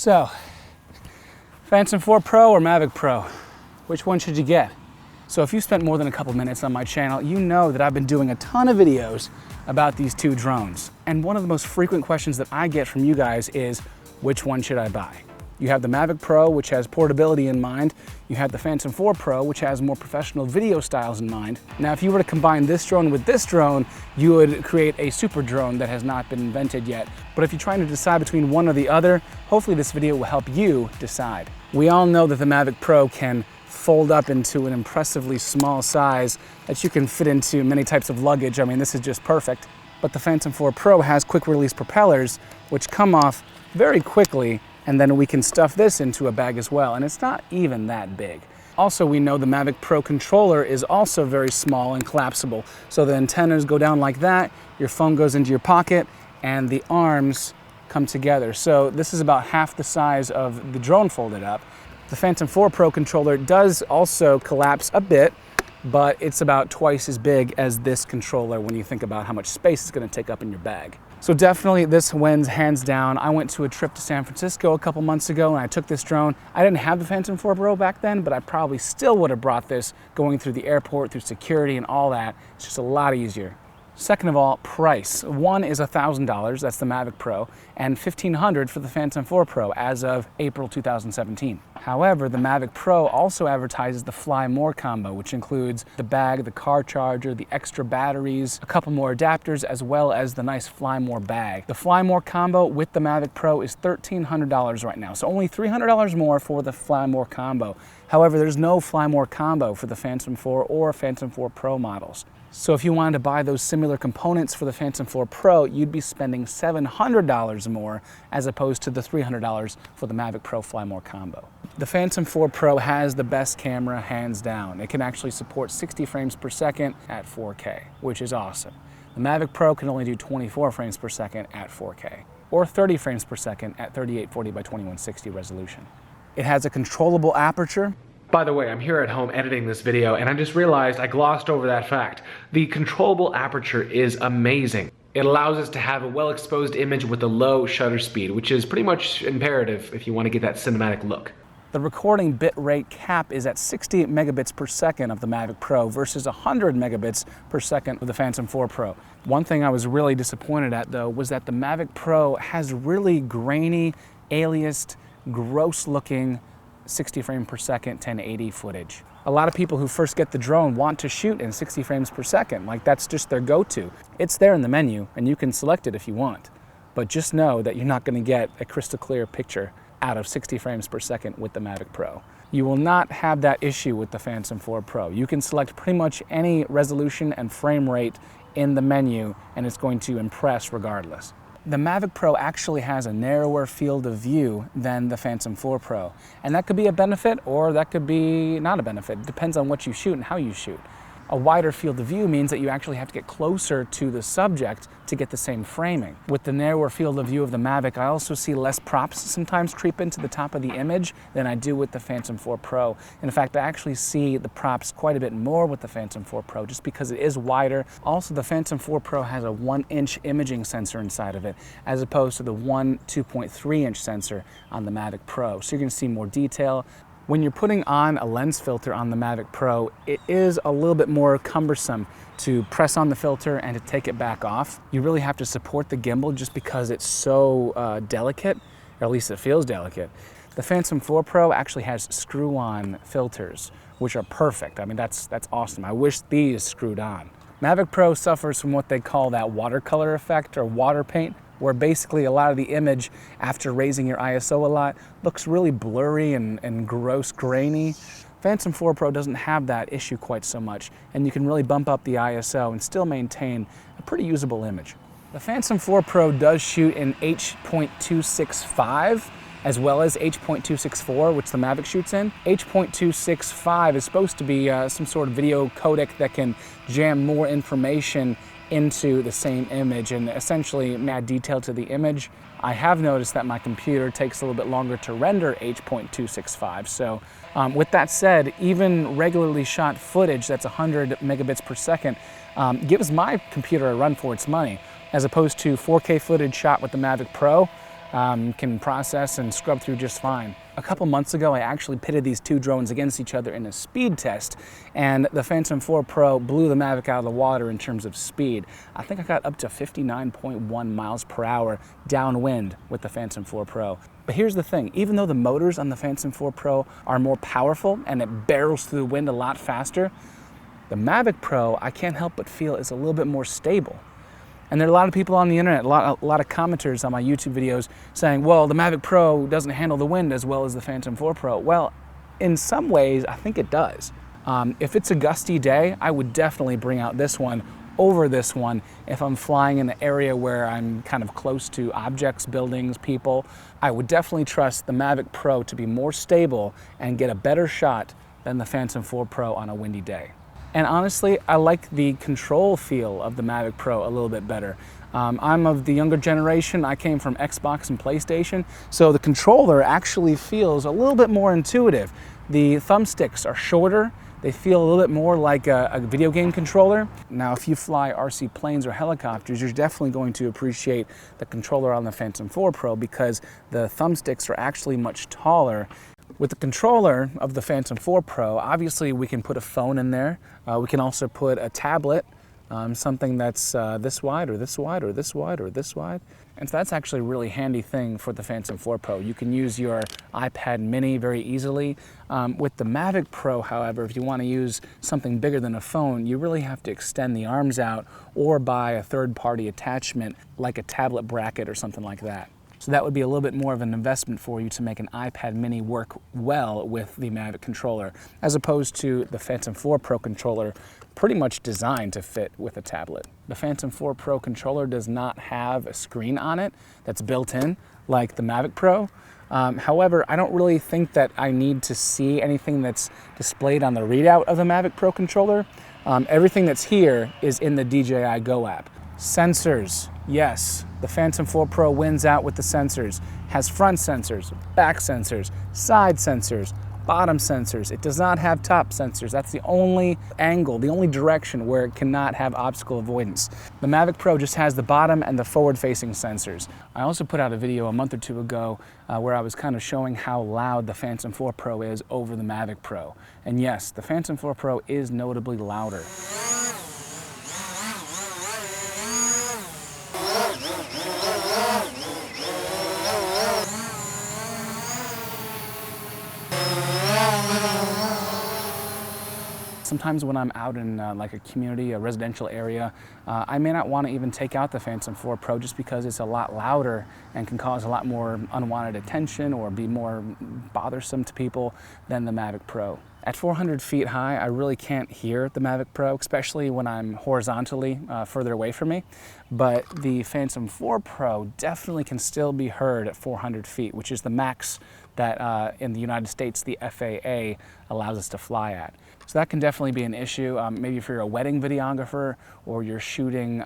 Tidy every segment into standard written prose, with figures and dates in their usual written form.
So, Phantom 4 Pro or Mavic Pro? Which one should you get? So if you spent more than a couple minutes on my channel, you know that I've been doing a ton of videos about these two drones. And one of the most frequent questions that I get from you guys is, which one should I buy? You have the Mavic Pro, which has portability in mind. You have the Phantom 4 Pro, which has more professional video styles in mind. Now, if you were to combine this drone with this drone, you would create a super drone that has not been invented yet. But if you're trying to decide between one or the other, hopefully this video will help you decide. We all know that the Mavic Pro can fold up into an impressively small size that you can fit into many types of luggage. I mean, this is just perfect. But the Phantom 4 Pro has quick release propellers, which come off very quickly, and then we can stuff this into a bag as well, and it's not even that big. Also, we know the Mavic Pro controller is also very small and collapsible. So the antennas go down like that, your phone goes into your pocket, and the arms come together. So this is about half the size of the drone folded up. The Phantom 4 Pro controller does also collapse a bit, but it's about twice as big as this controller when you think about how much space it's going to take up in your bag. So definitely this wins hands down. I went to a trip to San Francisco a couple months ago and I took this drone. I didn't have the Phantom 4 Pro back then, but I probably still would have brought this going through the airport, through security and all that. It's just a lot easier. Second of all, price. One is $1,000, that's the Mavic Pro, and $1,500 for the Phantom 4 Pro as of April 2017. However, the Mavic Pro also advertises the Fly More combo, which includes the bag, the car charger, the extra batteries, a couple more adapters, as well as the nice Fly More bag. The Fly More combo with the Mavic Pro is $1,300 right now, so only $300 more for the Fly More combo. However, there's no Fly More combo for the Phantom 4 or Phantom 4 Pro models. So if you wanted to buy those similar components for the Phantom 4 Pro, you'd be spending $700 more as opposed to the $300 for the Mavic Pro Fly More combo. The Phantom 4 Pro has the best camera hands down. It can actually support 60 frames per second at 4K, which is awesome. The Mavic Pro can only do 24 frames per second at 4K, or 30 frames per second at 3840 by 2160 resolution. It has a controllable aperture. By the way, I'm here at home editing this video and I just realized I glossed over that fact. The controllable aperture is amazing. It allows us to have a well-exposed image with a low shutter speed, which is pretty much imperative if you want to get that cinematic look. The recording bitrate cap is at 60 megabits per second of the Mavic Pro versus 100 megabits per second of the Phantom 4 Pro. One thing I was really disappointed at though was that the Mavic Pro has really grainy, aliased, gross looking 60 frames per second 1080 footage. A lot of people who first get the drone want to shoot in 60 frames per second, like that's just their go-to. It's there in the menu and you can select it if you want, but just know that you're not going to get a crystal clear picture out of 60 frames per second with the Mavic Pro. You will not have that issue with the Phantom 4 Pro. You can select pretty much any resolution and frame rate in the menu and it's going to impress regardless. The Mavic Pro actually has a narrower field of view than the Phantom 4 Pro. And that could be a benefit or that could be not a benefit. It depends on what you shoot and how you shoot. A wider field of view means that you actually have to get closer to the subject to get the same framing. With the narrower field of view of the Mavic, I also see less props sometimes creep into the top of the image than I do with the Phantom 4 Pro. In fact, I actually see the props quite a bit more with the Phantom 4 Pro just because it is wider. Also, the Phantom 4 Pro has a 1-inch imaging sensor inside of it as opposed to the 2.3-inch sensor on the Mavic Pro. So you're going to see more detail. When you're putting on a lens filter on the Mavic Pro, it is a little bit more cumbersome to press on the filter and to take it back off. You really have to support the gimbal just because it's so delicate, or at least it feels delicate. The Phantom 4 Pro actually has screw-on filters, which are perfect. I mean, that's awesome. I wish these screwed on. Mavic Pro suffers from what they call that watercolor effect or water paint, where basically a lot of the image, after raising your ISO a lot, looks really blurry and gross, grainy. Phantom 4 Pro doesn't have that issue quite so much, and you can really bump up the ISO and still maintain a pretty usable image. The Phantom 4 Pro does shoot in H.265 as well as H.264, which the Mavic shoots in. H.265 is supposed to be some sort of video codec that can jam more information into the same image and essentially add detail to the image. I have noticed that my computer takes a little bit longer to render H.265. So with that said, even regularly shot footage that's 100 megabits per second gives my computer a run for its money, as opposed to 4K footage shot with the Mavic Pro. can process and scrub through just fine. A couple months ago, I actually pitted these two drones against each other in a speed test, and the Phantom 4 Pro blew the Mavic out of the water in terms of speed. I think I got up to 59.1 miles per hour downwind with the Phantom 4 Pro. But here's the thing, even though the motors on the Phantom 4 Pro are more powerful and it barrels through the wind a lot faster, the Mavic Pro, I can't help but feel, is a little bit more stable. And there are a lot of people on the internet, a lot of commenters on my YouTube videos saying, well, the Mavic Pro doesn't handle the wind as well as the Phantom 4 Pro. Well, in some ways, I think it does. If it's a gusty day, I would definitely bring out this one over this one if I'm flying in an area where I'm kind of close to objects, buildings, people. I would definitely trust the Mavic Pro to be more stable and get a better shot than the Phantom 4 Pro on a windy day. And honestly, I like the control feel of the Mavic Pro a little bit better. I'm of the younger generation. I came from Xbox and PlayStation, so the controller actually feels a little bit more intuitive. The thumbsticks are shorter. They feel a little bit more like a video game controller. Now, if you fly RC planes or helicopters, you're definitely going to appreciate the controller on the Phantom 4 Pro because the thumbsticks are actually much taller. With the controller of the Phantom 4 Pro, obviously we can put a phone in there. We can also put a tablet, something that's this wide or this wide or this wide or this wide. And so that's actually a really handy thing for the Phantom 4 Pro. You can use your iPad mini very easily. With the Mavic Pro, however, if you want to use something bigger than a phone, you really have to extend the arms out or buy a third-party attachment like a tablet bracket or something like that. So that would be a little bit more of an investment for you to make an iPad mini work well with the Mavic controller, as opposed to the Phantom 4 Pro controller, pretty much designed to fit with a tablet. The Phantom 4 Pro controller does not have a screen on it that's built in like the Mavic Pro. However, I don't really think that I need to see anything that's displayed on the readout of the Mavic Pro controller. Everything that's here is in the DJI Go app. Sensors, yes, the Phantom 4 Pro wins out with the sensors. Has front sensors, back sensors, side sensors, bottom sensors. It does not have top sensors. That's the only angle, the only direction where it cannot have obstacle avoidance. The Mavic Pro just has the bottom and the forward-facing sensors. I also put out a video a month or two ago where I was kind of showing how loud the Phantom 4 Pro is over the Mavic Pro. And yes, the Phantom 4 Pro is notably louder. Sometimes when I'm out in like a community, a residential area, I may not want to even take out the Phantom 4 Pro just because it's a lot louder and can cause a lot more unwanted attention or be more bothersome to people than the Mavic Pro. At 400 feet high, I really can't hear the Mavic Pro, especially when I'm horizontally further away from me. But the Phantom 4 Pro definitely can still be heard at 400 feet, which is the max that in the United States the FAA allows us to fly at. So that can definitely be an issue. Maybe if you're a wedding videographer or you're shooting,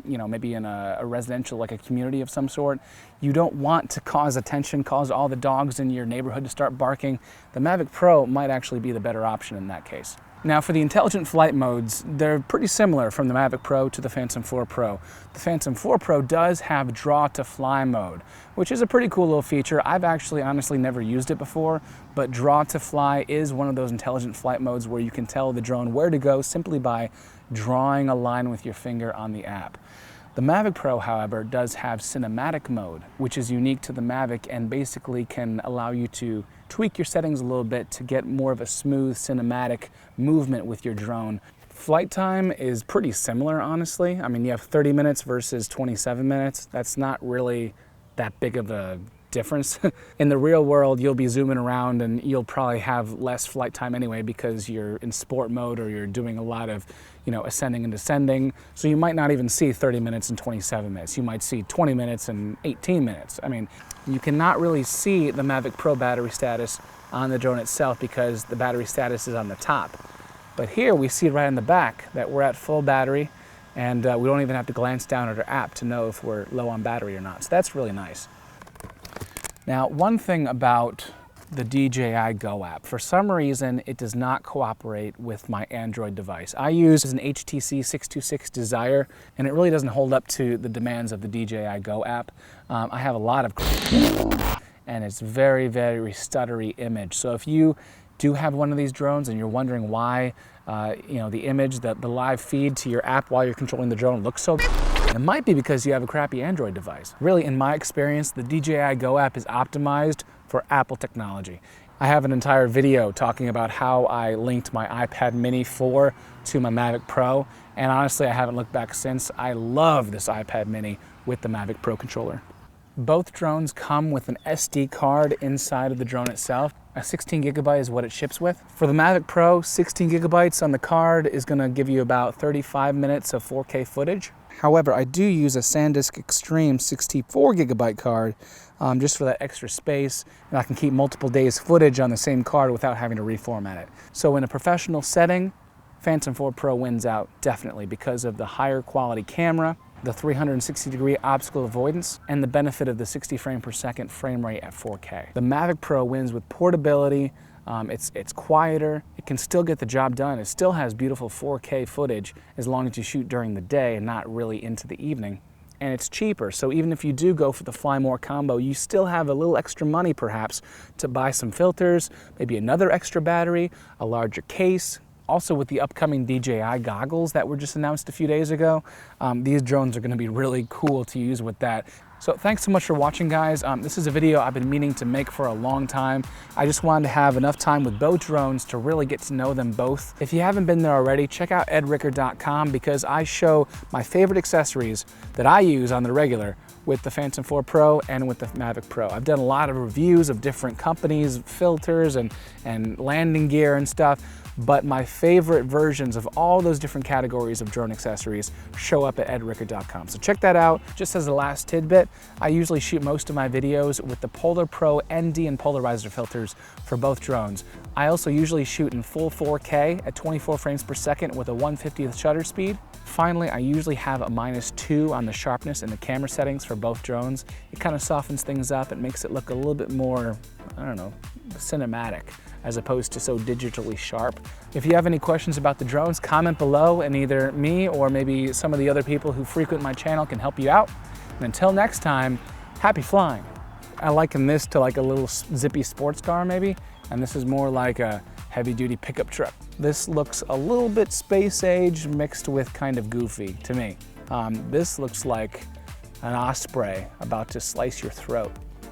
maybe in a residential, like a community of some sort, you don't want to cause attention, cause all the dogs in your neighborhood to start barking. The Mavic Pro might actually be the better option in that case. Now for the intelligent flight modes, they're pretty similar from the Mavic Pro to the Phantom 4 Pro. The Phantom 4 Pro does have draw to fly mode, which is a pretty cool little feature. I've actually honestly never used it before, but draw to fly is one of those intelligent flight modes where you can tell the drone where to go simply by drawing a line with your finger on the app. The Mavic Pro, however, does have cinematic mode, which is unique to the Mavic and basically can allow you to tweak your settings a little bit to get more of a smooth cinematic movement with your drone. Flight time is pretty similar, honestly. I mean, you have 30 minutes versus 27 minutes. That's not really that big of a difference. In the real world, you'll be zooming around and you'll probably have less flight time anyway because you're in sport mode or you're doing a lot of, ascending and descending. So you might not even see 30 minutes and 27 minutes. You might see 20 minutes and 18 minutes. I mean, you cannot really see the Mavic Pro battery status on the drone itself because the battery status is on the top. But here we see right in the back that we're at full battery and we don't even have to glance down at our app to know if we're low on battery or not. So that's really nice. Now, one thing about the DJI Go app. For some reason, it does not cooperate with my Android device. I use an HTC 626 Desire, and it really doesn't hold up to the demands of the DJI Go app. I have a lot of and it's very, very stuttery image. So if you do have one of these drones and you're wondering why the image, the live feed to your app while you're controlling the drone looks so, it might be because you have a crappy Android device. Really, in my experience, the DJI Go app is optimized for Apple technology. I have an entire video talking about how I linked my iPad mini 4 to my Mavic Pro, and honestly, I haven't looked back since. I love this iPad mini with the Mavic Pro controller. Both drones come with an SD card inside of the drone itself. A 16 gigabyte is what it ships with. For the Mavic Pro, 16 gigabytes on the card is gonna give you about 35 minutes of 4K footage. However, I do use a SanDisk Extreme 64 gigabyte card just for that extra space, and I can keep multiple days footage on the same card without having to reformat it. So in a professional setting, Phantom 4 Pro wins out definitely because of the higher quality camera, the 360-degree optical avoidance, and the benefit of the 60 frame per second frame rate at 4K. The Mavic Pro wins with portability. It's quieter, it can still get the job done, it still has beautiful 4K footage as long as you shoot during the day and not really into the evening. And it's cheaper, so even if you do go for the Fly More combo, you still have a little extra money perhaps to buy some filters, maybe another extra battery, a larger case. Also with the upcoming DJI goggles that were just announced a few days ago, these drones are gonna be really cool to use with that. So thanks so much for watching, guys. This is a video I've been meaning to make for a long time. I just wanted to have enough time with both drones to really get to know them both. If you haven't been there already, check out edricker.com because I show my favorite accessories that I use on the regular with the Phantom 4 Pro and with the Mavic Pro. I've done a lot of reviews of different companies, filters and landing gear and stuff, but my favorite versions of all those different categories of drone accessories show up at edricker.com. So check that out. Just as a last tidbit, I usually shoot most of my videos with the Polar Pro ND and polarizer filters for both drones. I also usually shoot in full 4K at 24 frames per second with a 1/50th shutter speed. Finally, I usually have a -2 on the sharpness in the camera settings for both drones. It kind of softens things up. It makes it look a little bit more, I don't know, cinematic as opposed to so digitally sharp. If you have any questions about the drones, comment below and either me or maybe some of the other people who frequent my channel can help you out. And until next time, happy flying. I liken this to like a little zippy sports car maybe, and this is more like a heavy-duty pickup truck. This looks a little bit space age mixed with kind of goofy to me. This looks like an osprey about to slice your throat.